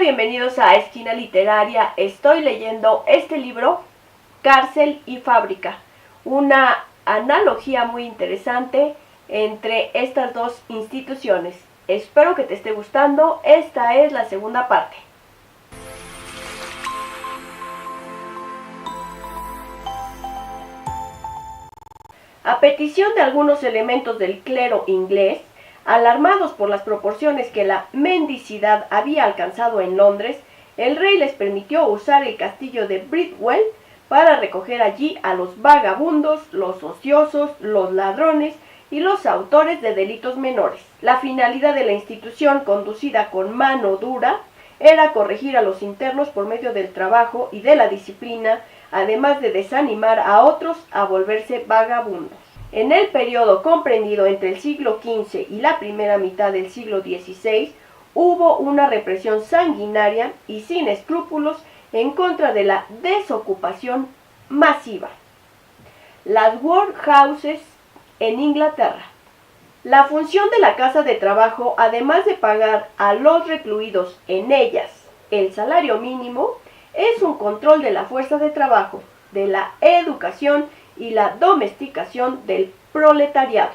bienvenidos a Esquina Literaria. Estoy leyendo este libro, Cárcel y Fábrica, una analogía muy interesante entre estas dos instituciones. Espero que te esté gustando. Esta es la segunda parte. A petición de algunos elementos del clero inglés, alarmados por las proporciones que la mendicidad había alcanzado en Londres, el rey les permitió usar el castillo de Bridewell para recoger allí a los vagabundos, los ociosos, los ladrones y los autores de delitos menores. La finalidad de la institución, conducida con mano dura, era corregir a los internos por medio del trabajo y de la disciplina, además de desanimar a otros a volverse vagabundos. En el periodo comprendido entre el siglo XV y la primera mitad del siglo XVI, hubo una represión sanguinaria y sin escrúpulos en contra de la desocupación masiva. Las workhouses en Inglaterra. La función de la casa de trabajo, además de pagar a los recluidos en ellas el salario mínimo, es un control de la fuerza de trabajo, de la educación y la domesticación del proletariado.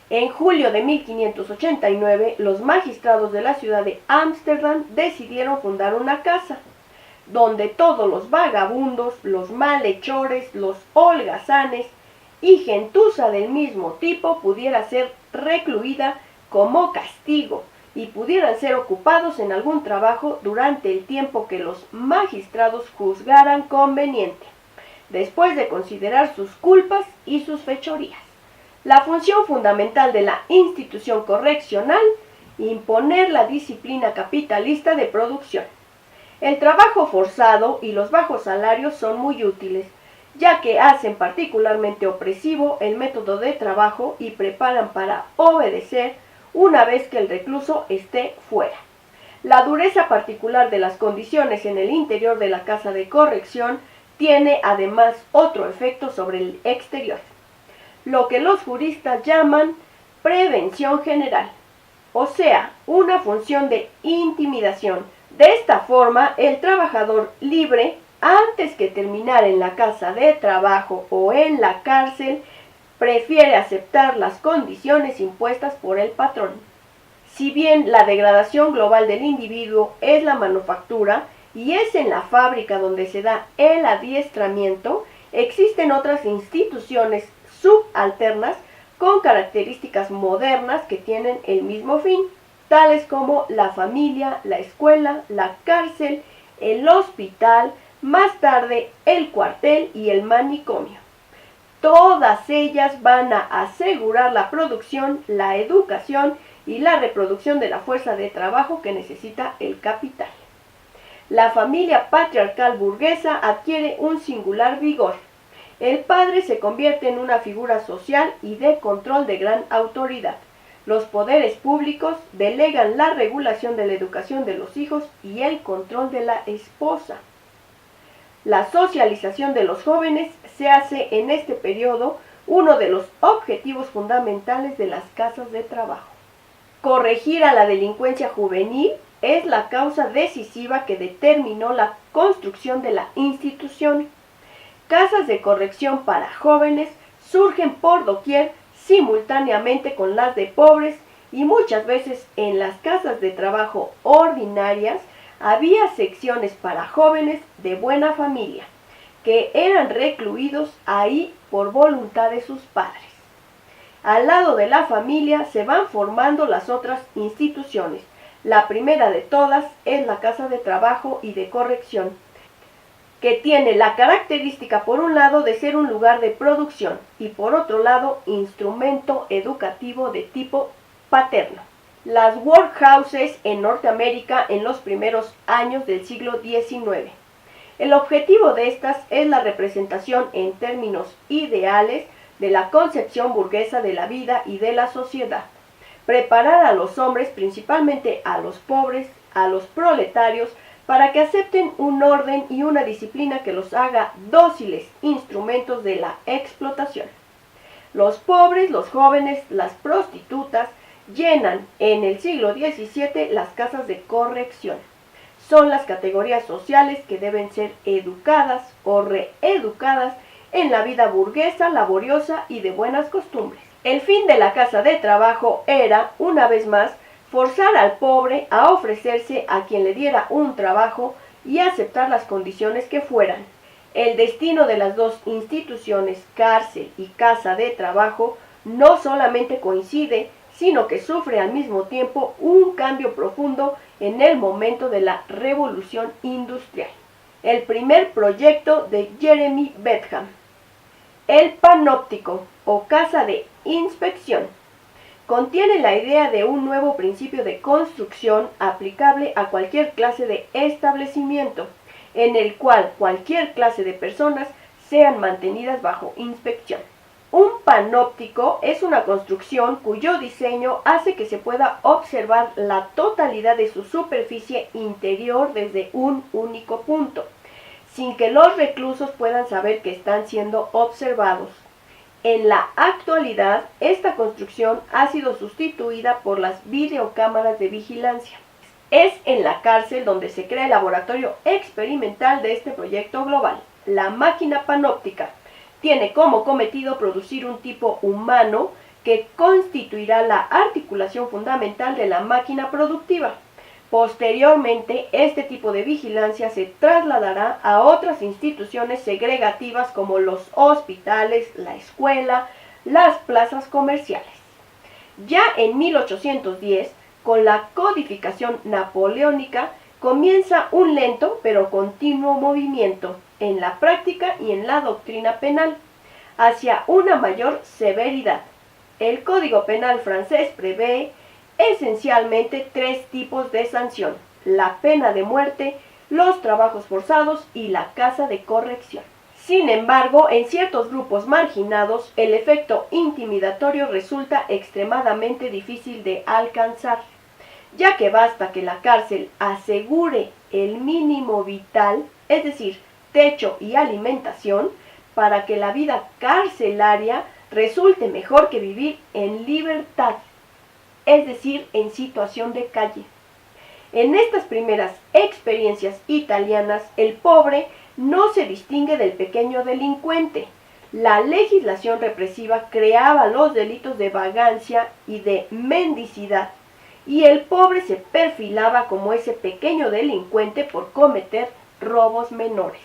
En julio de 1589, los magistrados de la ciudad de Ámsterdam decidieron fundar una casa, donde todos los vagabundos, los malhechores, los holgazanes y gentuza del mismo tipo pudiera ser recluida como castigo y pudieran ser ocupados en algún trabajo durante el tiempo que los magistrados juzgaran conveniente, después de considerar sus culpas y sus fechorías. La función fundamental de la institución correccional, imponer la disciplina capitalista de producción. El trabajo forzado y los bajos salarios son muy útiles, ya que hacen particularmente opresivo el método de trabajo y preparan para obedecer una vez que el recluso esté fuera. La dureza particular de las condiciones en el interior de la casa de corrección tiene además otro efecto sobre el exterior, lo que los juristas llaman prevención general, o sea, una función de intimidación. De esta forma, el trabajador libre, antes que terminar en la casa de trabajo o en la cárcel, prefiere aceptar las condiciones impuestas por el patrón. Si bien la degradación global del individuo es la manufactura y es en la fábrica donde se da el adiestramiento, existen otras instituciones subalternas con características modernas que tienen el mismo fin, tales como la familia, la escuela, la cárcel, el hospital, más tarde el cuartel y el manicomio. Todas ellas van a asegurar la producción, la educación y la reproducción de la fuerza de trabajo que necesita el capital. La familia patriarcal burguesa adquiere un singular vigor. El padre se convierte en una figura social y de control de gran autoridad. Los poderes públicos delegan la regulación de la educación de los hijos y el control de la esposa. La socialización de los jóvenes se hace en este periodo uno de los objetivos fundamentales de las casas de trabajo. Corregir a la delincuencia juvenil es la causa decisiva que determinó la construcción de la institución. Casas de corrección para jóvenes surgen por doquier simultáneamente con las de pobres y muchas veces en las casas de trabajo ordinarias había secciones para jóvenes de buena familia, que eran recluidos ahí por voluntad de sus padres. Al lado de la familia se van formando las otras instituciones. La primera de todas es la casa de trabajo y de corrección, que tiene la característica por un lado de ser un lugar de producción y por otro lado instrumento educativo de tipo paterno. Las workhouses en Norteamérica en los primeros años del siglo XIX. El objetivo de estas es la representación en términos ideales de la concepción burguesa de la vida y de la sociedad. Preparar a los hombres, principalmente a los pobres, a los proletarios, para que acepten un orden y una disciplina que los haga dóciles instrumentos de la explotación. Los pobres, los jóvenes, las prostitutas llenan en el siglo XVII las casas de corrección. son las categorías sociales que deben ser educadas o reeducadas en la vida burguesa, laboriosa y de buenas costumbres. El fin de la casa de trabajo era, una vez más, forzar al pobre a ofrecerse a quien le diera un trabajo y aceptar las condiciones que fueran. El destino de las dos instituciones, cárcel y casa de trabajo, no solamente coincide, sino que sufre al mismo tiempo un cambio profundo en el momento de la revolución industrial. El primer proyecto de Jeremy Bentham. El panóptico o casa de inspección contiene la idea de un nuevo principio de construcción aplicable a cualquier clase de establecimiento, en el cual cualquier clase de personas sean mantenidas bajo inspección. Un panóptico es una construcción cuyo diseño hace que se pueda observar la totalidad de su superficie interior desde un único punto, sin que los reclusos puedan saber que están siendo observados. En la actualidad, esta construcción ha sido sustituida por las videocámaras de vigilancia. Es en la cárcel donde se crea el laboratorio experimental de este proyecto global. La máquina panóptica tiene como cometido producir un tipo humano que constituirá la articulación fundamental de la máquina productiva. Posteriormente, este tipo de vigilancia se trasladará a otras instituciones segregativas como los hospitales, la escuela, las plazas comerciales. Ya en 1810, con la codificación napoleónica, comienza un lento pero continuo movimiento en la práctica y en la doctrina penal hacia una mayor severidad. El Código Penal francés prevé esencialmente tres tipos de sanción: la pena de muerte, los trabajos forzados y la casa de corrección. Sin embargo, en ciertos grupos marginados, el efecto intimidatorio resulta extremadamente difícil de alcanzar, ya que basta que la cárcel asegure el mínimo vital, es decir, techo y alimentación, para que la vida carcelaria resulte mejor que vivir en libertad, es decir, en situación de calle. En estas primeras experiencias italianas, el pobre no se distingue del pequeño delincuente. La legislación represiva creaba los delitos de vagancia y de mendicidad, y el pobre se perfilaba como ese pequeño delincuente por cometer robos menores.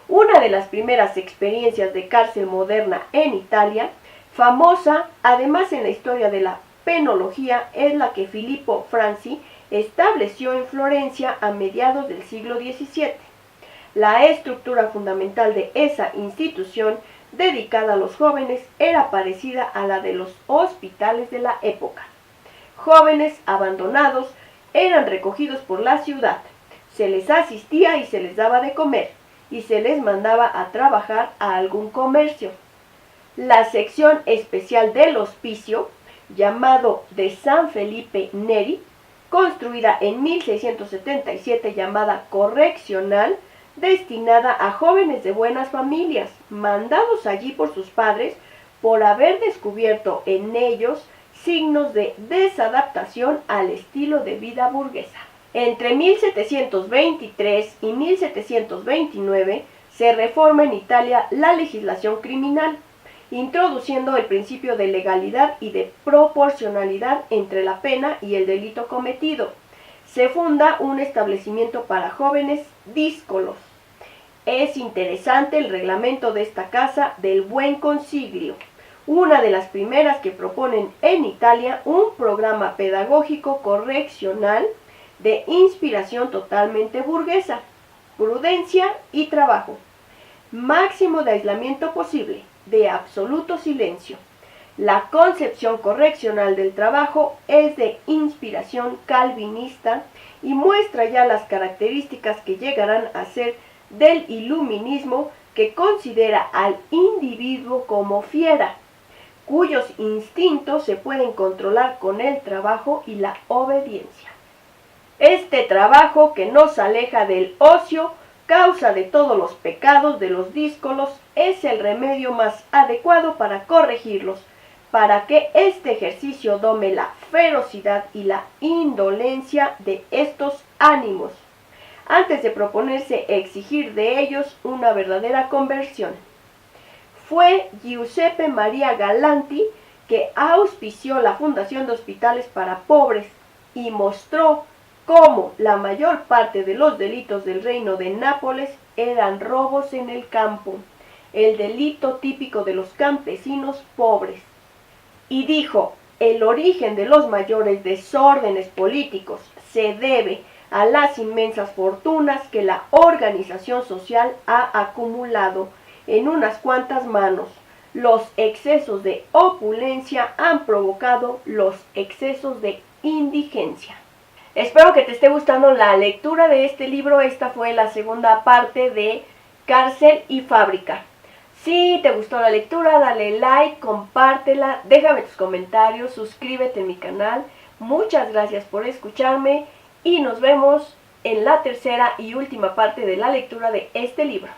Una de las primeras experiencias de cárcel moderna en Italia, famosa además en la historia de la penología, es la que Filippo Franzi estableció en Florencia a mediados del siglo XVII. La estructura fundamental de esa institución dedicada a los jóvenes era parecida a la de los hospitales de la época. Jóvenes abandonados eran recogidos por la ciudad, se les asistía y se les daba de comer, y se les mandaba a trabajar a algún comercio. La sección especial del hospicio, llamado de San Felipe Neri, construida en 1677, llamada correccional, destinada a jóvenes de buenas familias, mandados allí por sus padres por haber descubierto en ellos signos de desadaptación al estilo de vida burguesa. Entre 1723 y 1729 se reforma en Italia la legislación criminal, introduciendo el principio de legalidad y de proporcionalidad entre la pena y el delito cometido. Se funda un establecimiento para jóvenes díscolos. Es interesante el reglamento de esta casa del Buen Consiglio, una de las primeras que proponen en Italia un programa pedagógico correccional de inspiración totalmente burguesa, prudencia y trabajo, máximo de aislamiento posible, de absoluto silencio. La concepción correccional del trabajo es de inspiración calvinista y muestra ya las características que llegarán a ser del iluminismo, que considera al individuo como fiera, cuyos instintos se pueden controlar con el trabajo y la obediencia. Este trabajo, que nos aleja del ocio, causa de todos los pecados de los díscolos, es el remedio más adecuado para corregirlos, para que este ejercicio dome la ferocidad y la indolencia de estos ánimos. antes de proponerse exigir de ellos una verdadera conversión. Fue Giuseppe Maria Galanti que auspició la fundación de hospitales para pobres y mostró cómo la mayor parte de los delitos del reino de Nápoles eran robos en el campo, el delito típico de los campesinos pobres. Y dijo, el origen de los mayores desórdenes políticos se debe a las inmensas fortunas que la organización social ha acumulado en unas cuantas manos. Los excesos de opulencia han provocado los excesos de indigencia. Espero que te esté gustando la lectura de este libro. Esta fue la segunda parte de Cárcel y Fábrica. Si te gustó la lectura, dale like, compártela, déjame tus comentarios, suscríbete a mi canal. Muchas gracias por escucharme y nos vemos en la tercera y última parte de la lectura de este libro.